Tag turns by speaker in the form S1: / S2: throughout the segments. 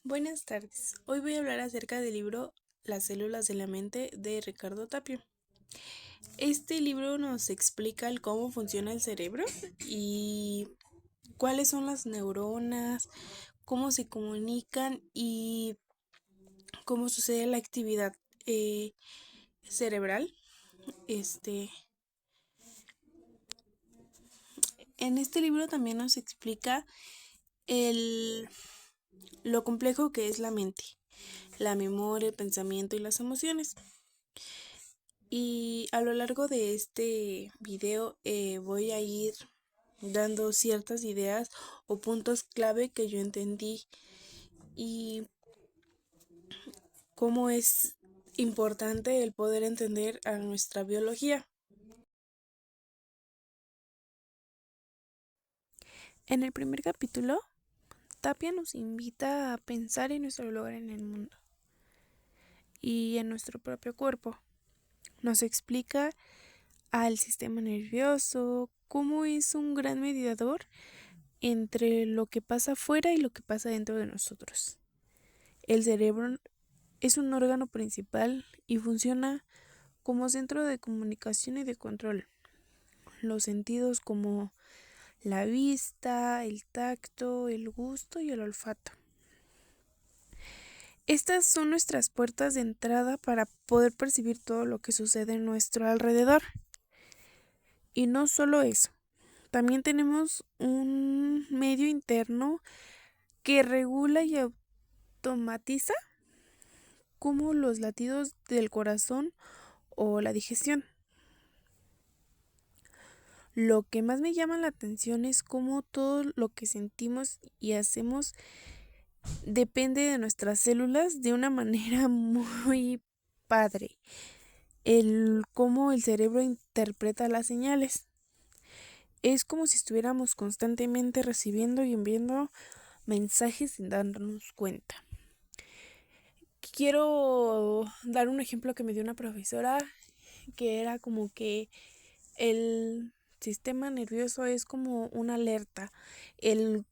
S1: Buenas tardes. Hoy voy a hablar acerca del libro Las células de la mente de Ricardo Tapio. Este libro nos explica el cómo funciona el cerebro y cuáles son las neuronas, cómo se comunican y cómo sucede la actividad eh, cerebral. Este, en este libro también nos explica el, lo complejo que es la mente, la memoria, el pensamiento y las emociones. Y a lo largo de este video voy a ir dando ciertas ideas o puntos clave que yo entendí y cómo es importante el poder entender a nuestra biología. En el primer capítulo, Tapia nos invita a pensar en nuestro lugar en el mundo y en nuestro propio cuerpo. Nos explica al sistema nervioso, cómo es un gran mediador entre lo que pasa afuera y lo que pasa dentro de nosotros. El cerebro es un órgano principal y funciona como centro de comunicación y de control. Los sentidos como la vista, el tacto, el gusto y el olfato. Estas son nuestras puertas de entrada para poder percibir todo lo que sucede en nuestro alrededor. Y no solo eso, también tenemos un medio interno que regula y automatiza como los latidos del corazón o la digestión. Lo que más me llama la atención es cómo todo lo que sentimos y hacemos depende de nuestras células de una manera muy padre. El cómo el cerebro interpreta las señales. Es como si estuviéramos constantemente recibiendo y enviando mensajes sin darnos cuenta. Quiero dar un ejemplo que me dio una profesora que era como que el sistema nervioso es como una alerta, el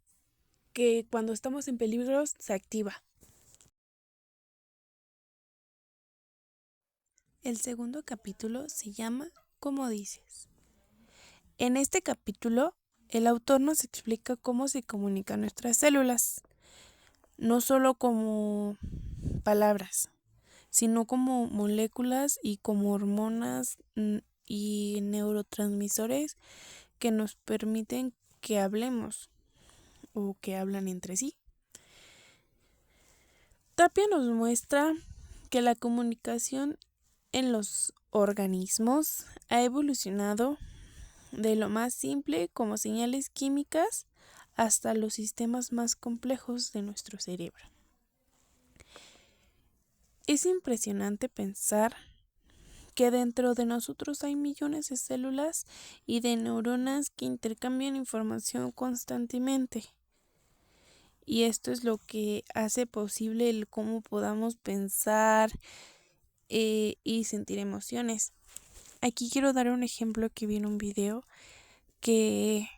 S1: que cuando estamos en peligro se activa. El segundo capítulo se llama ¿Cómo dices? En este capítulo, el autor nos explica cómo se comunican nuestras células, no solo como palabras, sino como moléculas y como hormonas y neurotransmisores que nos permiten que hablemos o que hablan entre sí. Tapia nos muestra que la comunicación en los organismos ha evolucionado de lo más simple como señales químicas hasta los sistemas más complejos de nuestro cerebro. Es impresionante pensar que dentro de nosotros hay millones de células y de neuronas que intercambian información constantemente. Y esto es lo que hace posible el cómo podamos pensar y sentir emociones. Aquí quiero dar un ejemplo que vi en un video que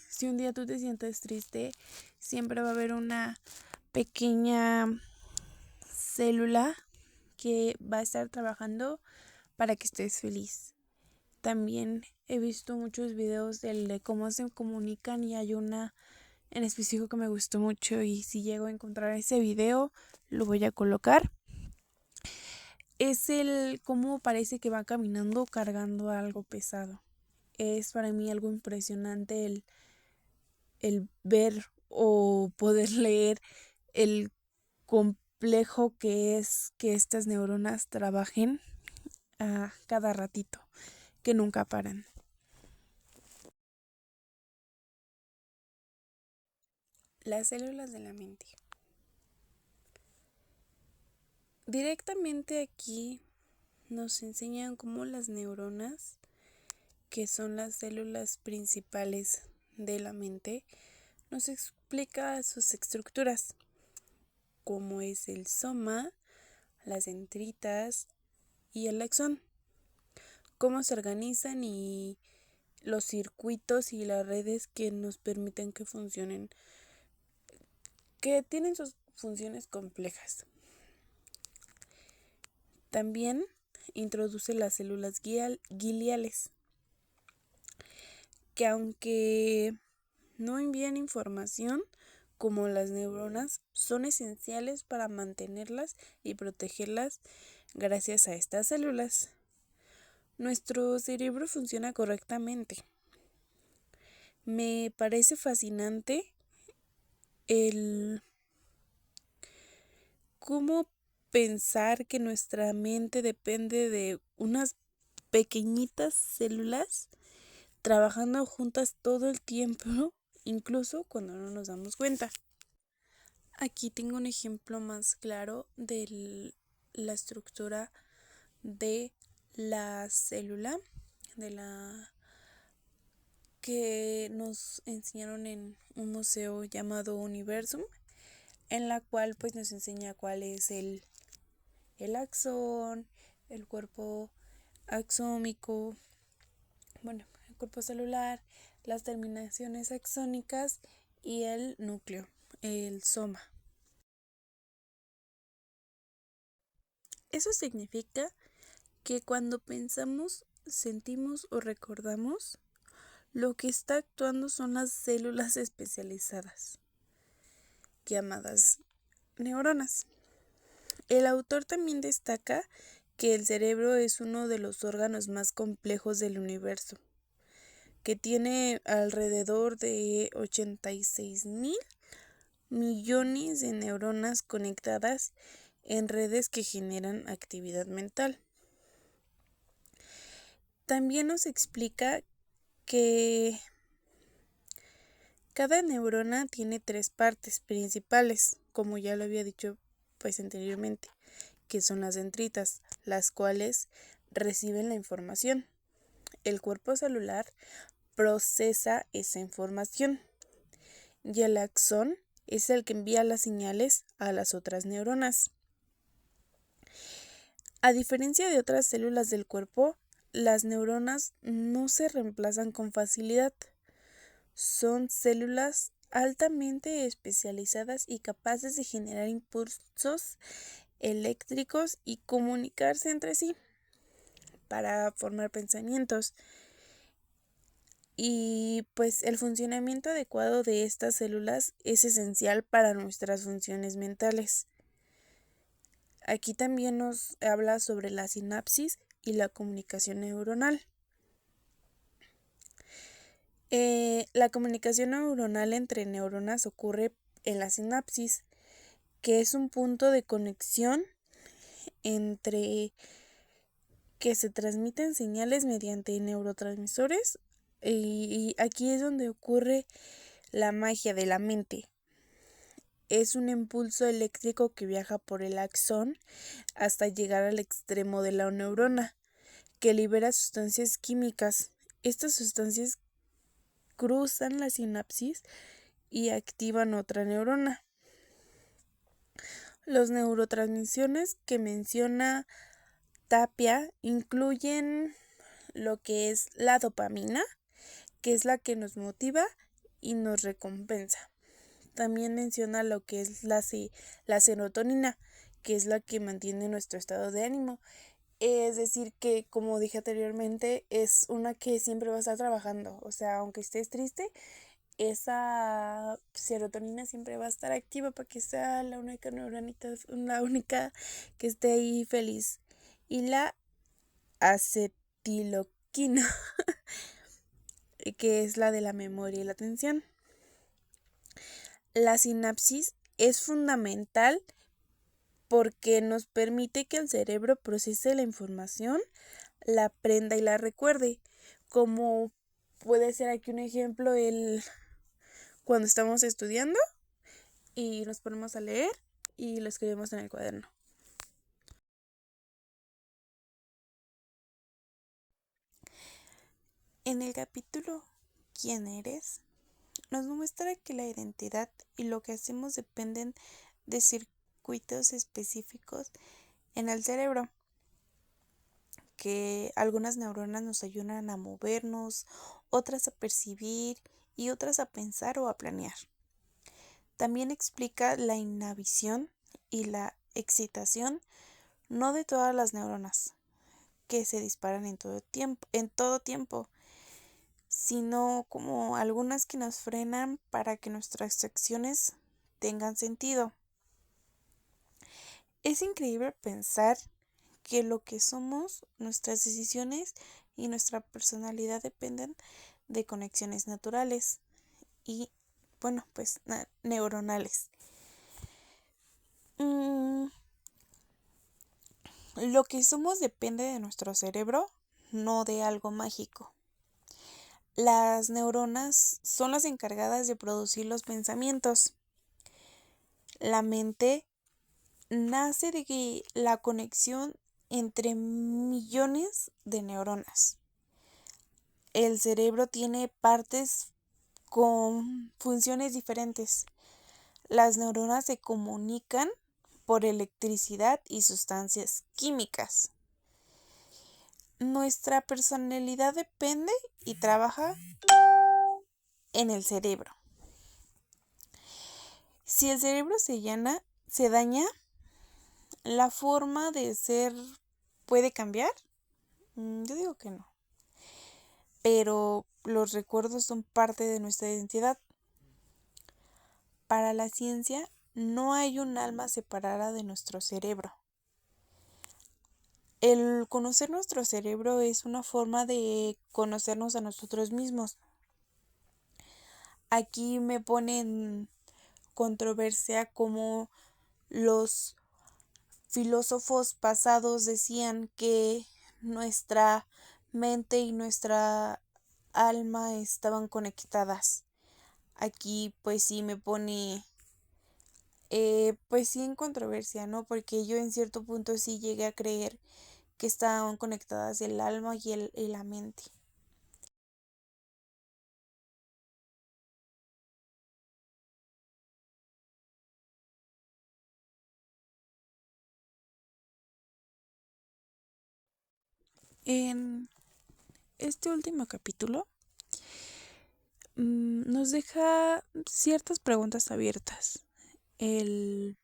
S1: si un día tú te sientes triste, siempre va a haber una pequeña célula que va a estar trabajando para que estés feliz. También he visto muchos videos de cómo se comunican y hay una en específico que me gustó mucho y si llego a encontrar ese video lo voy a colocar. Es el cómo parece que va caminando cargando algo pesado. Es para mí algo impresionante el ver o poder leer el complejo que es que estas neuronas trabajen a cada ratito, que nunca paran. Las células de la mente. Directamente aquí nos enseñan cómo las neuronas, que son las células principales de la mente, nos explica sus estructuras, como es el soma, las dendritas y el axón, cómo se organizan y los circuitos y las redes que nos permiten que funcionen que tienen sus funciones complejas. También introduce las células gliales, que aunque no envían información como las neuronas, son esenciales para mantenerlas y protegerlas gracias a estas células. Nuestro cerebro funciona correctamente. Me parece fascinante el cómo pensar que nuestra mente depende de unas pequeñitas células trabajando juntas todo el tiempo, incluso cuando no nos damos cuenta. Aquí tengo un ejemplo más claro de la estructura de la célula, de la que nos enseñaron en un museo llamado Universum, en la cual pues nos enseña cuál es el axón, el cuerpo axómico, bueno, el cuerpo celular, las terminaciones axónicas y el núcleo, el soma. Eso significa que cuando pensamos, sentimos o recordamos, lo que está actuando son las células especializadas, llamadas neuronas. El autor también destaca que el cerebro es uno de los órganos más complejos del universo, que tiene alrededor de 86.000 millones de neuronas conectadas en redes que generan actividad mental. También nos explica que cada neurona tiene 3 partes principales, como ya lo había dicho pues anteriormente, que son las dendritas, las cuales reciben la información. El cuerpo celular procesa esa información y el axón es el que envía las señales a las otras neuronas. A diferencia de otras células del cuerpo, las neuronas no se reemplazan con facilidad. Son células altamente especializadas y capaces de generar impulsos eléctricos y comunicarse entre sí para formar pensamientos. Y pues el funcionamiento adecuado de estas células es esencial para nuestras funciones mentales. Aquí también nos habla sobre la sinapsis y la comunicación neuronal. La comunicación neuronal entre neuronas ocurre en la sinapsis, que es un punto de conexión entre que se transmiten señales mediante neurotransmisores, y aquí es donde ocurre la magia de la mente. Es un impulso eléctrico que viaja por el axón hasta llegar al extremo de la neurona, que libera sustancias químicas. Estas sustancias cruzan la sinapsis y activan otra neurona. Los neurotransmisiones que menciona Tapia incluyen lo que es la dopamina, que es la que nos motiva y nos recompensa. También menciona lo que es la serotonina, que es la que mantiene nuestro estado de ánimo. Es decir, que como dije anteriormente, es una que siempre va a estar trabajando. O sea, aunque estés triste, esa serotonina siempre va a estar activa para que sea la única neuronita, la única que esté ahí feliz. Y la acetiloquina, que es la de la memoria y la atención. La sinapsis es fundamental porque nos permite que el cerebro procese la información, la aprenda y la recuerde. Como puede ser aquí un ejemplo, cuando estamos estudiando y nos ponemos a leer y lo escribimos en el cuaderno. En el capítulo ¿Quién eres?, nos muestra que la identidad y lo que hacemos dependen de circuitos específicos en el cerebro, que algunas neuronas nos ayudan a movernos, otras a percibir y otras a pensar o a planear. también explica la inhibición y la excitación, no de todas las neuronas que se disparan en todo tiempo, sino como algunas que nos frenan para que nuestras acciones tengan sentido. Es increíble pensar que lo que somos, nuestras decisiones y nuestra personalidad dependen de conexiones naturales y, bueno, pues neuronales. Lo que somos depende de nuestro cerebro, no de algo mágico. Las neuronas son las encargadas de producir los pensamientos. La mente nace de la conexión entre millones de neuronas. El cerebro tiene partes con funciones diferentes. Las neuronas se comunican por electricidad y sustancias químicas. Nuestra personalidad depende y trabaja en el cerebro. Si el cerebro se daña, ¿la forma de ser puede cambiar? Yo digo que no. Pero los recuerdos son parte de nuestra identidad. Para la ciencia, no hay un alma separada de nuestro cerebro. El conocer nuestro cerebro es una forma de conocernos a nosotros mismos. Aquí me pone en controversia como los filósofos pasados decían que nuestra mente y nuestra alma estaban conectadas. Aquí pues sí me pone pues sí en controversia, ¿no? Porque yo en cierto punto sí llegué a creer que estaban conectadas el alma y la mente. En este último capítulo nos deja ciertas preguntas abiertas. El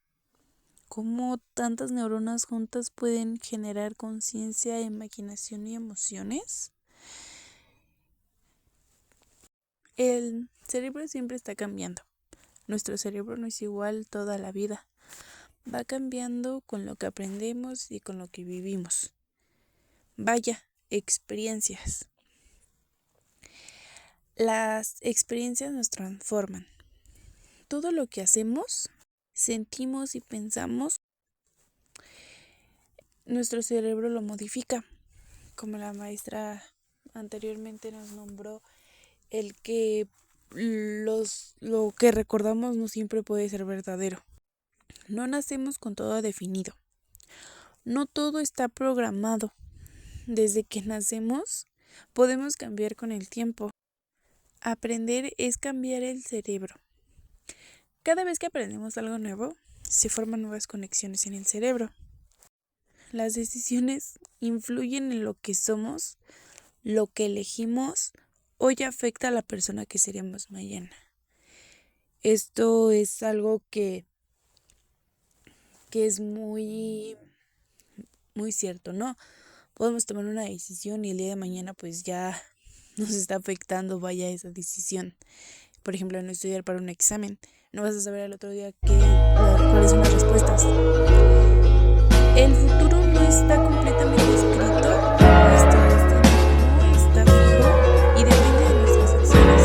S1: cómo tantas neuronas juntas pueden generar conciencia, imaginación y emociones. El cerebro siempre está cambiando. Nuestro cerebro no es igual toda la vida. Va cambiando con lo que aprendemos y con lo que vivimos. Vaya, experiencias. Las experiencias nos transforman. Todo lo que hacemos, sentimos y pensamos, nuestro cerebro lo modifica. Como la maestra anteriormente nos nombró, el que lo que recordamos no siempre puede ser verdadero. No nacemos con todo definido. No todo está programado. Desde que nacemos, podemos cambiar con el tiempo. Aprender es cambiar el cerebro. Cada vez que aprendemos algo nuevo, se forman nuevas conexiones en el cerebro. Las decisiones influyen en lo que somos, lo que elegimos, hoy afecta a la persona que seremos mañana. Esto es algo que es muy cierto, ¿no? Podemos tomar una decisión y el día de mañana pues ya nos está afectando, vaya, esa decisión. Por ejemplo, no estudiar para un examen. No vas a saber al otro día cuáles son las respuestas. El futuro no está completamente escrito, nuestro destino no está fijo y depende de nuestras acciones.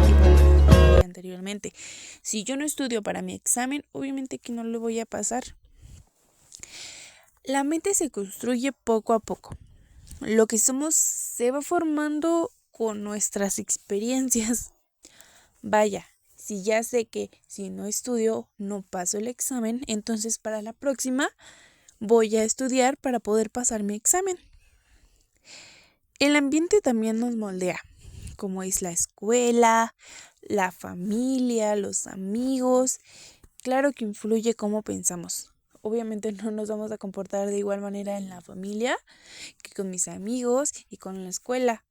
S1: Y bueno, como dije anteriormente, si yo no estudio para mi examen, obviamente que no lo voy a pasar. La mente se construye poco a poco. Lo que somos se va formando con nuestras experiencias. Vaya, si ya sé que si no estudio no paso el examen, entonces para la próxima voy a estudiar para poder pasar mi examen. El ambiente también nos moldea, como es la escuela, la familia, los amigos. Claro que influye cómo pensamos. Obviamente no nos vamos a comportar de igual manera en la familia que con mis amigos y con la escuela.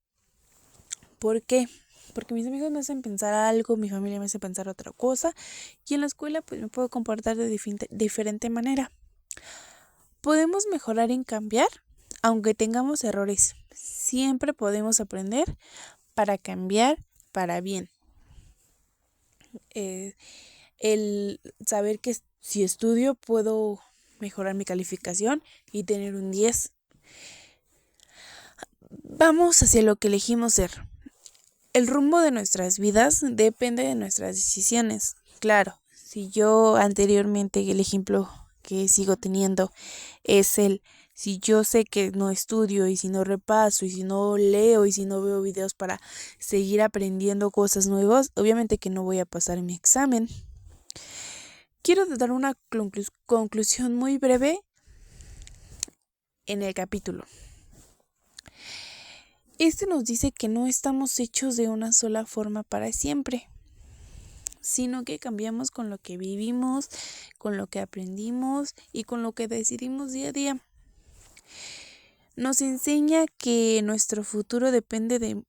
S1: ¿Por qué? porque mis amigos me hacen pensar algo, mi familia me hace pensar otra cosa, y en la escuela pues me puedo comportar de diferente manera. Podemos mejorar en cambiar, aunque tengamos errores. Siempre podemos aprender para cambiar para bien. El saber que si estudio puedo mejorar mi calificación y tener un 10. Vamos hacia lo que elegimos ser. El rumbo de nuestras vidas depende de nuestras decisiones. Claro, si yo anteriormente, el ejemplo que sigo teniendo es si yo sé que no estudio y si no repaso y si no leo y si no veo videos para seguir aprendiendo cosas nuevas, obviamente que no voy a pasar mi examen. Quiero dar una conclusión muy breve en el capítulo. Este nos dice que no estamos hechos de una sola forma para siempre, sino que cambiamos con lo que vivimos, con lo que aprendimos y con lo que decidimos día a día. Nos enseña que nuestro futuro depende de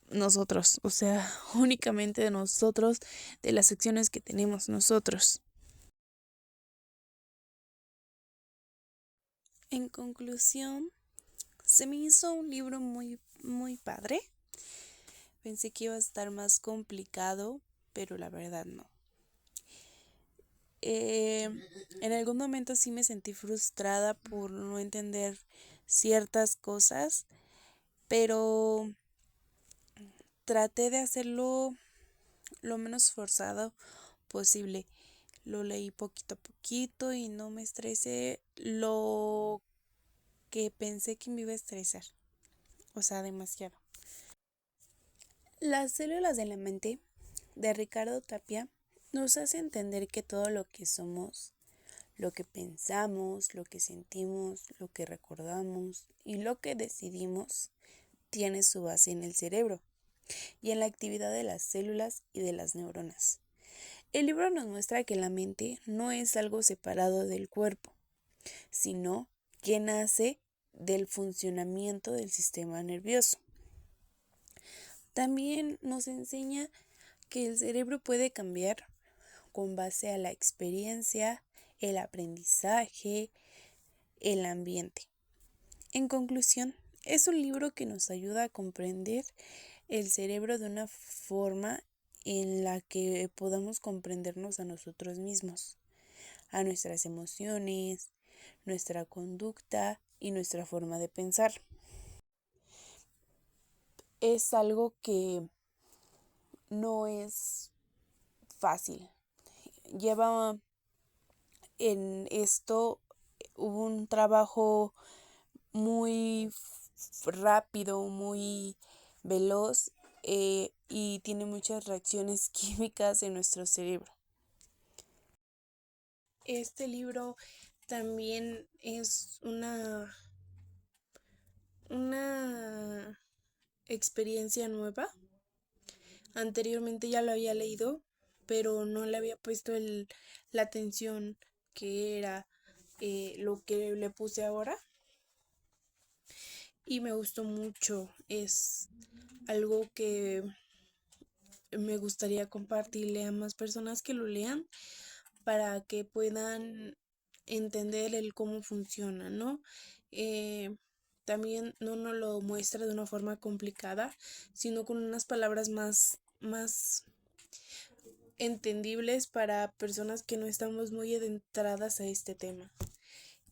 S1: nosotros, o sea, únicamente de nosotros, de las acciones que tenemos nosotros. En conclusión, se me hizo un libro muy, muy padre. Pensé que iba a estar más complicado, pero la verdad no. En algún momento sí me sentí frustrada por no entender ciertas cosas, pero traté de hacerlo lo menos forzado posible. Lo leí poquito a poquito y no me estresé lo que pensé que me iba a estresar. O sea, demasiado. Las células de la mente de Ricardo Tapia nos hace entender que todo lo que somos, lo que pensamos, lo que sentimos, lo que recordamos y lo que decidimos tiene su base en el cerebro y en la actividad de las células y de las neuronas. El libro nos muestra que la mente no es algo separado del cuerpo, sino que nace del funcionamiento del sistema nervioso. También nos enseña que el cerebro puede cambiar con base a la experiencia, el aprendizaje, el ambiente. En conclusión, es un libro que nos ayuda a comprender el cerebro de una forma en la que podamos comprendernos a nosotros mismos, a nuestras emociones, nuestra conducta y nuestra forma de pensar. Es algo que no es fácil. Lleva en esto hubo un trabajo muy rápido, muy veloz y tiene muchas reacciones químicas en nuestro cerebro. Este libro también es una experiencia nueva. Anteriormente ya lo había leído, pero no le había puesto la atención que era lo que le puse ahora. Y me gustó mucho. Es algo que me gustaría compartirle a más personas que lo lean para que puedan entender el cómo funciona, ¿no? También no nos lo muestra de una forma complicada, sino con unas palabras más entendibles para personas que no estamos muy adentradas a este tema.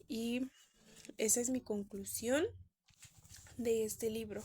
S1: Y esa es mi conclusión de este libro.